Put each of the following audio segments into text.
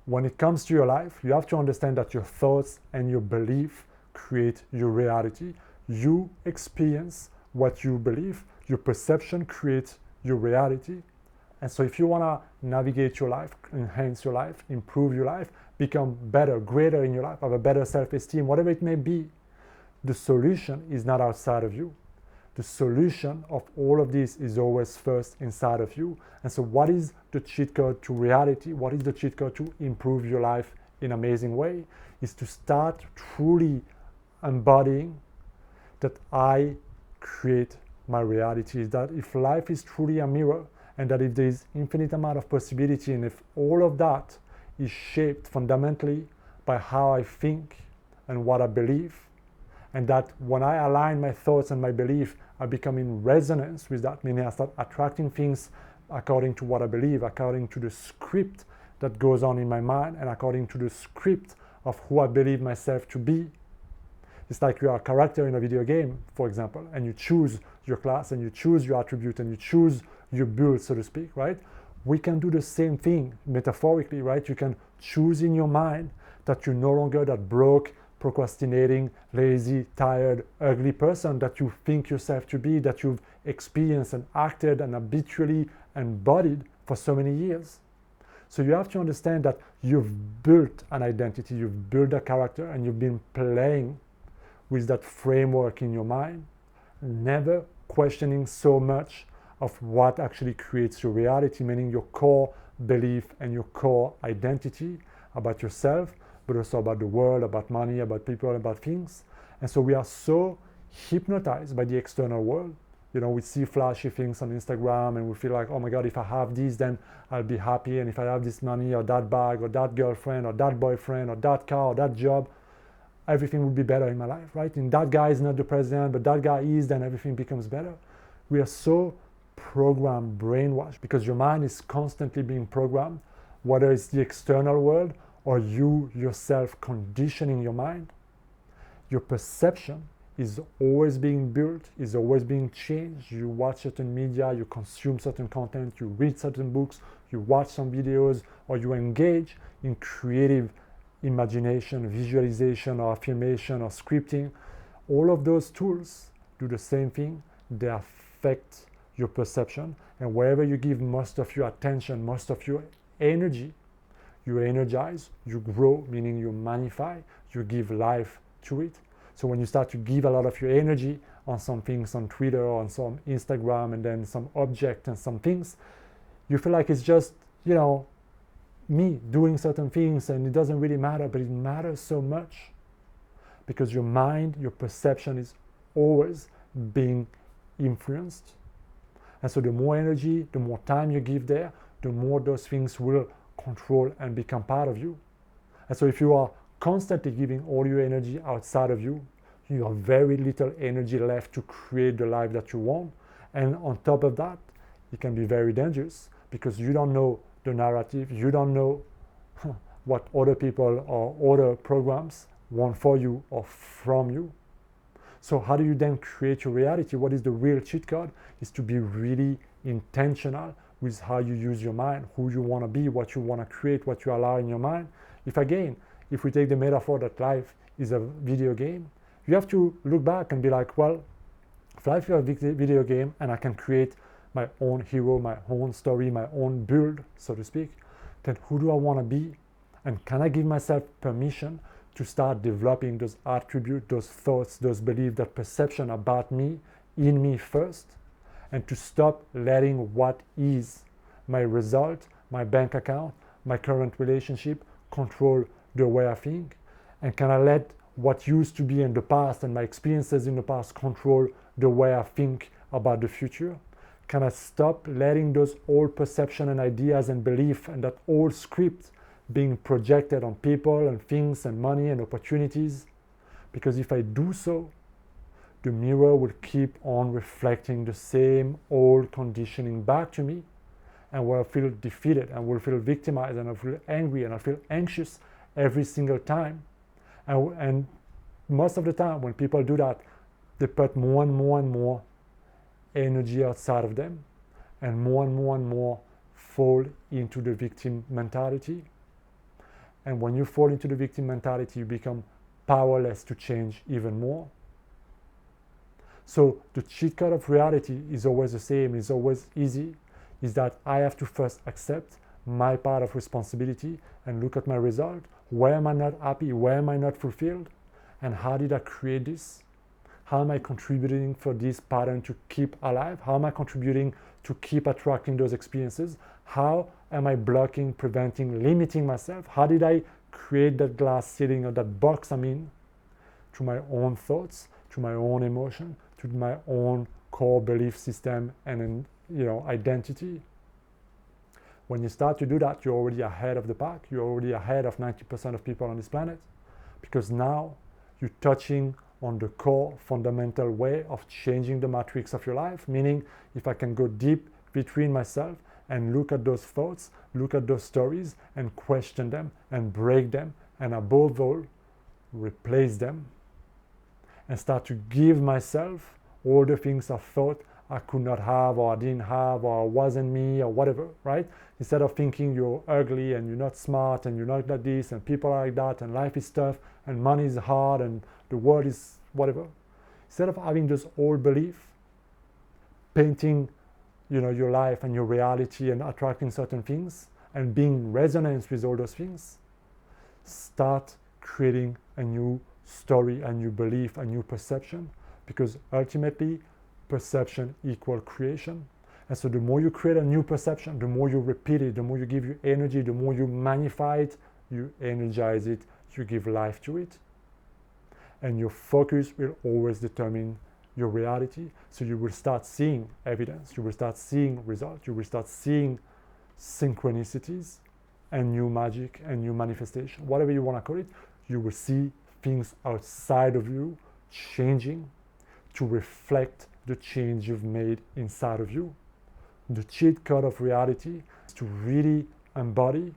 when it comes to your life, you have to understand that your thoughts and your belief create your reality. You experience what you believe. Your perception creates your reality. And so if you want to navigate your life, enhance your life, improve your life, become better, greater in your life, have a better self-esteem, whatever it may be, the solution is not outside of you. The solution of all of this is always first inside of you. And so what is the cheat code to reality? What is the cheat code to improve your life in an amazing way? Is to start truly embodying that I create my reality. Is that if life is truly a mirror, and that if there is infinite amount of possibility, and if all of that is shaped fundamentally by how I think and what I believe, and that when I align my thoughts and my belief, I become in resonance with that, meaning I start attracting things according to what I believe, according to the script that goes on in my mind, and according to the script of who I believe myself to be. It's like you are a character in a video game, for example, and you choose your class, and you choose your attribute, and you choose your build, so to speak, right? We can do the same thing metaphorically, right? You can choose in your mind that you're no longer that broke, procrastinating, lazy, tired, ugly person that you think yourself to be, that you've experienced and acted and habitually embodied for so many years. So you have to understand that you've built an identity, you've built a character, and you've been playing with that framework in your mind, never questioning so much of what actually creates your reality, meaning your core belief and your core identity about yourself, but also about the world, about money, about people, about things. And so we are so hypnotized by the external world. You know, we see flashy things on Instagram and we feel like, oh my God, if I have this, then I'll be happy. And if I have this money or that bag or that girlfriend or that boyfriend or that car or that job, everything will be better in my life, right? And that guy is not the president, but that guy is, then everything becomes better. We are so programmed, brainwashed, because your mind is constantly being programmed, whether it's the external world or you yourself conditioning your mind. Your perception is always being built, is always being changed. You watch certain media, you consume certain content, you read certain books, you watch some videos, or you engage in creative imagination, visualization, or affirmation, or scripting. All of those tools do the same thing. They affect your perception, and wherever you give most of your attention, most of your energy, you energize, you grow, meaning you magnify, you give life to it. So when you start to give a lot of your energy on some things on Twitter or on some Instagram and then some object and some things, you feel like it's just, you know, me doing certain things and it doesn't really matter, but it matters so much because your mind, your perception is always being influenced. And so the more energy, the more time you give there, the more those things will control and become part of you. And so if you are constantly giving all your energy outside of you, you have very little energy left to create the life that you want. And on top of that, it can be very dangerous because you don't know the narrative, you don't know what other people or other programs want for you or from you. So how do you then create your reality? What is the real cheat code? Is to be really intentional with how you use your mind, who you want to be, what you want to create, what you allow in your mind. If we take the metaphor that life is a video game, you have to look back and be like, well, if life is a video game and I can create my own hero, my own story, my own build, so to speak, then who do I want to be? And can I give myself permission to start developing those attributes, those thoughts, those beliefs, that perception about me, in me first, and to stop letting what is my result, my bank account, my current relationship control the way I think? And can I let what used to be in the past and my experiences in the past control the way I think about the future? Can I stop letting those old perception and ideas and belief and that old script being projected on people and things and money and opportunities? Because if I do so, the mirror will keep on reflecting the same old conditioning back to me, and where I feel defeated and will feel victimized and I feel angry and I feel anxious every single time. And most of the time when people do that, they put more and more and more energy outside of them, and more fall into the victim mentality. And when you fall into the victim mentality, you become powerless to change even more. So the cheat code of reality is always the same, is always easy, is that I have to first accept my part of responsibility and look at my result. Where am I not happy? Where am I not fulfilled? And how did I create this? How am I contributing for this pattern to keep alive? How am I contributing to keep attracting those experiences? How am I blocking, preventing, limiting myself? How did I create that glass ceiling or that box I'm in? Through my own thoughts, through my own emotion, through my own core belief system and identity. When you start to do that, you're already ahead of the pack. You're already ahead of 90% of people on this planet, because now you're touching on the core fundamental way of changing the matrix of your life. Meaning, if I can go deep between myself and look at those thoughts, look at those stories and question them and break them, and above all, replace them, and start to give myself all the things I thought I could not have, or I didn't have, or wasn't me, or whatever, right? Instead of thinking you're ugly and you're not smart and you're not like this and people are like that and life is tough and money is hard and the world is whatever. Instead of having those old beliefs, painting your life and your reality and attracting certain things and being in resonance with all those things, start creating a new story, a new belief, a new perception, because ultimately perception equals creation. And so the more you create a new perception, the more you repeat it, the more you give you energy, the more you magnify it, you energize it, you give life to it. And your focus will always determine your reality. So you will start seeing evidence, you will start seeing results, you will start seeing synchronicities and new magic and new manifestation, whatever you want to call it. You will see things outside of you changing to reflect the change you've made inside of you. The cheat code of reality is to really embody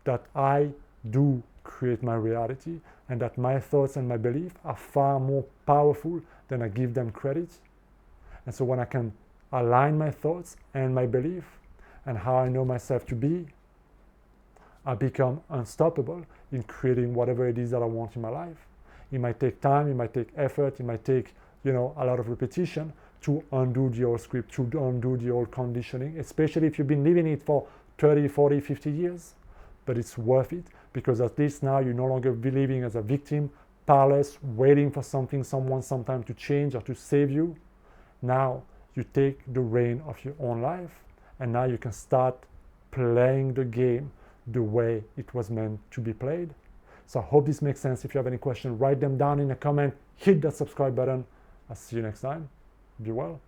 that I do create my reality, and that my thoughts and my beliefs are far more powerful than I give them credit. And so when I can align my thoughts and my belief and how I know myself to be, I become unstoppable in creating whatever it is that I want in my life. It might take time, it might take effort, it might take a lot of repetition to undo the old script, to undo the old conditioning, especially if you've been living it for 30, 40, 50 years. But it's worth it, because at least now you're no longer living as a victim, powerless, waiting for something, someone, sometime to change or to save you. Now you take the reign of your own life, and now you can start playing the game the way it was meant to be played. So I hope this makes sense. If you have any questions, write them down in a comment, hit that subscribe button. I'll see you next time. Be well.